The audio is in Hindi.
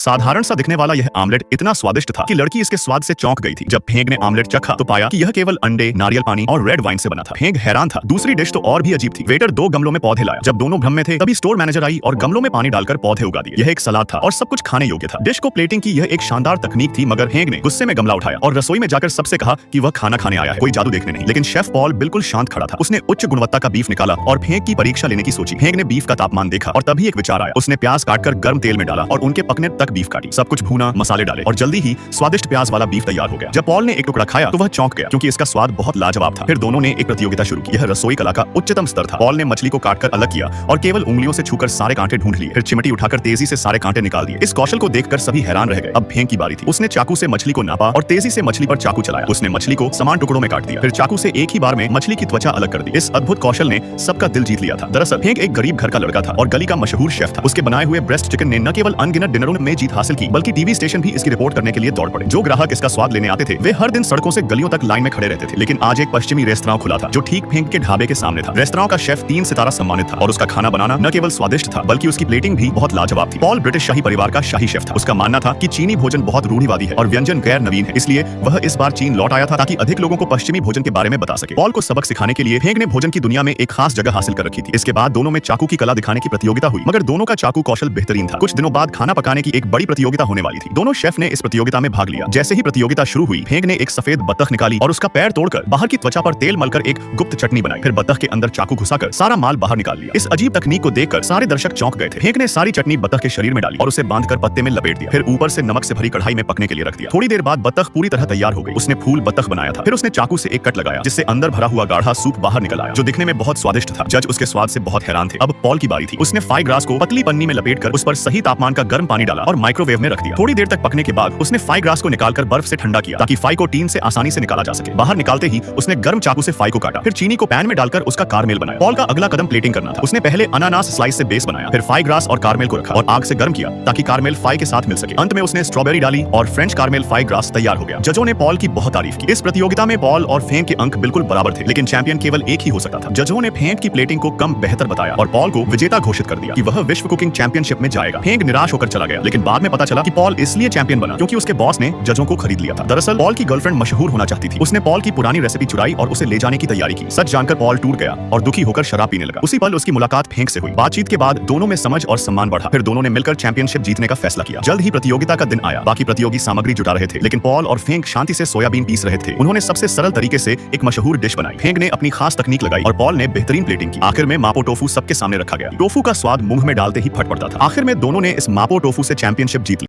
साधारण सा दिखने वाला यह आमलेट इतना स्वादिष्ट था कि लड़की इसके स्वाद से चौंक गई थी। जब फेंग ने आमलेट चखा तो पाया कि यह केवल अंडे, नारियल पानी और रेड वाइन से बना था। फेंग हैरान था। दूसरी डिश तो और भी अजीब थी। वेटर 2 गमलों में पौधे लाया। जब दोनों भ्रम में थे तभी स्टोर मैनेजर आई और गमलों में पानी डालकर पौधे उगा दिए। यह एक सलाद था और सब कुछ खाने योग्य था। डिश को प्लेटिंग की यह एक शानदार तकनीक थी, मगर फेंग ने गुस्से में गमला उठाया और रसोई में जाकर सबसे कहा कि वह खाना खाने आया है, कोई जादू देखने नहीं। लेकिन शेफ पॉल बिल्कुल शांत खड़ा था। उसने उच्च गुणवत्ता का बीफ निकाला और फेंग की परीक्षा लेने की सोची। फेंग ने बीफ का तापमान देखा और तभी एक विचार आया। उसने प्याज काटकर गर्म तेल में डाला और उनके पकने तक बीफ काटी। सब कुछ भूना, मसाले डाले और जल्दी ही स्वादिष्ट प्याज वाला बीफ तैयार हो गया। जब पॉल ने एक टुकड़ा खाया तो वह चौंक गया, क्योंकि इसका स्वाद बहुत लाजवाब था। फिर दोनों ने एक प्रतियोगिता शुरू की। यह रसोई कला का उच्चतम स्तर था। पॉल ने मछली को काटकर अलग किया और केवल उंगलियों से छूकर सारे कांटे ढूंढ लिए। फिर चिमटी उठाकर तेजी से सारे कांटे निकाल दिए। इस कौशल को देखकर सभी हैरान रह गए। अब फेंग की बारी थी। उसने चाकू से मछली को नापा और तेजी से मछली पर चाकू चलाया। उसने मछली को समान टुकड़ों में काट दिया। फिर चाकू से एक ही बार में मछली की त्वचा अलग कर दी। इस अद्भुत कौशल ने सबका दिल जीत लिया था। दरअसल फेंग एक गरीब घर का लड़का था और गली का मशहूर शेफ था। उसके बनाए हुए ब्रेस्ट चिकन ने न केवल अनगिनत डिनरों में जीत हासिल की, बल्कि टीवी स्टेशन भी इसकी रिपोर्ट करने के लिए दौड़ पड़े। जो ग्राहक इसका स्वाद लेने आते थे वे हर दिन सड़कों से गलियों तक लाइन में खड़े रहते थे। लेकिन आज एक पश्चिमी रेस्तरां खुला था जो ठीक फेंग के ढाबे के सामने था। रेस्तरां का शेफ 3 सितारा सम्मानित था और उसका खाना बनाना न केवल स्वादिष्ट था बल्कि उसकी प्लेटिंग भी बहुत लाजवाब थी। पॉल ब्रिटिश शाही परिवार का शाही शेफ था। उसका मानना था कि चीनी भोजन बहुत रूढ़िवादी है और व्यंजन गैर नवीन है, इसलिए वह इस बार चीन लौट आया था ताकि अधिक लोगों को पश्चिमी भोजन के बारे में बता सके। पॉल को सबक सिखाने के लिए फेंग ने भोजन की दुनिया में एक खास जगह हासिल कर रखी थी। इसके बाद दोनों में चाकू की कला दिखाने की प्रतियोगिता हुई, मगर दोनों का चाकू कौशल बेहतरीन था। कुछ दिनों बाद खाना पकाने की एक बड़ी प्रतियोगिता होने वाली थी। दोनों शेफ ने इस प्रतियोगिता में भाग लिया। जैसे ही प्रतियोगिता शुरू हुई, फेंग ने एक सफेद बतख निकाली और उसका पैर तोड़कर बाहर की त्वचा पर तेल मलकर एक गुप्त चटनी बनाई। फिर बतख के अंदर चाकू घुसाकर सारा माल बाहर निकाल लिया। इस अजीब तकनीक को देखकर सारे दर्शक चौंक गए थे। फेंग ने सारी चटनी बतख के शरीर में डाली और उसे बांधकर पत्ते में लपेट दिया। फिर ऊपर से नमक से भरी कढ़ाई में पकने के लिए रख दिया। थोड़ी देर बाद बतख पूरी तरह तैयार हो गई। उसने फूल बतख बनाया था। फिर उसने चाकू से एक कट लगाया जिससे अंदर भरा हुआ गाढ़ा सूप बाहर निकल आया, जो दिखने में बहुत स्वादिष्ट था। जज उसके स्वाद से बहुत हैरान थे। अब पॉल की बारी थी। उसने फाई ग्रास को पतली पन्नी में लपेटकर उस पर सही तापमान का गर्म पानी डाला और माइक्रोवेव में रख दिया। थोड़ी देर तक पकने के बाद उसने फाई ग्रास को निकालकर बर्फ से ठंडा किया ताकि फाई को टीन से आसानी से निकाला जा सके। बाहर निकालते ही उसने गर्म चाकू से फाई को काटा। फिर चीनी को पैन में डालकर उसका कारमेल बनाया। पॉल का अगला कदम प्लेटिंग करना था। उसने पहले अनानास स्लाइस से बेस बनाया, फिर फाई ग्रास और कारमेल को रखा और आग से गर्म किया ताकि कारमेल फाई के साथ मिल सके। अंत में उसने स्ट्रॉबेरी डाली और फ्रेंच कारमेल फाई ग्रास तैयार हो गया। जजों ने पॉल की बहुत तारीफ की। इस प्रतियोगिता में पॉल और फेंग के अंक बिल्कुल बराबर थे, लेकिन चैंपियन केवल एक ही हो सकता था। जजों ने फेंग की प्लेटिंग को कम बेहतर बताया और पॉल को विजेता घोषित कर दिया कि वह विश्व कुकिंग चैंपियनशिप में जाएगा। फेंग निराश होकर चला गया, लेकिन बाद में पता चला कि पॉल इसलिए चैंपियन बना क्योंकि उसके बॉस ने जजों को खरीद लिया था। दरअसल पॉल की गर्लफ्रेंड मशहूर होना चाहती थी। उसने पॉल की पुरानी रेसिपी चुराई और उसे ले जाने की तैयारी की। सच जानकर पॉल टूट गया और दुखी होकर शराब पीने लगा। उसी पल उसकी मुलाकात फेंग से हुई। बातचीत के बाद दोनों में समझ और सम्मान बढ़ा। फिर दोनों ने मिलकर चैंपियनशिप जीतने का फैसला किया। जल्द ही प्रतियोगिता का दिन आया। बाकी प्रतियोगी सामग्री जुटा रहे थे, लेकिन पॉल और फेंग शांति से सोयाबीन पीस रहे थे। उन्होंने सबसे सरल तरीके से एक मशहूर डिश बनाई। फेंग ने अपनी खास तकनीक लगाई और पॉल ने बेहतरीन प्लेटिंग की। आखिर में मापो टोफू सबके सामने रखा गया। टोफू का स्वाद मुंह में डालते ही फट पड़ता था। आखिर में दोनों ने इस मापो टोफू से चैंपियनशिप जीत ली।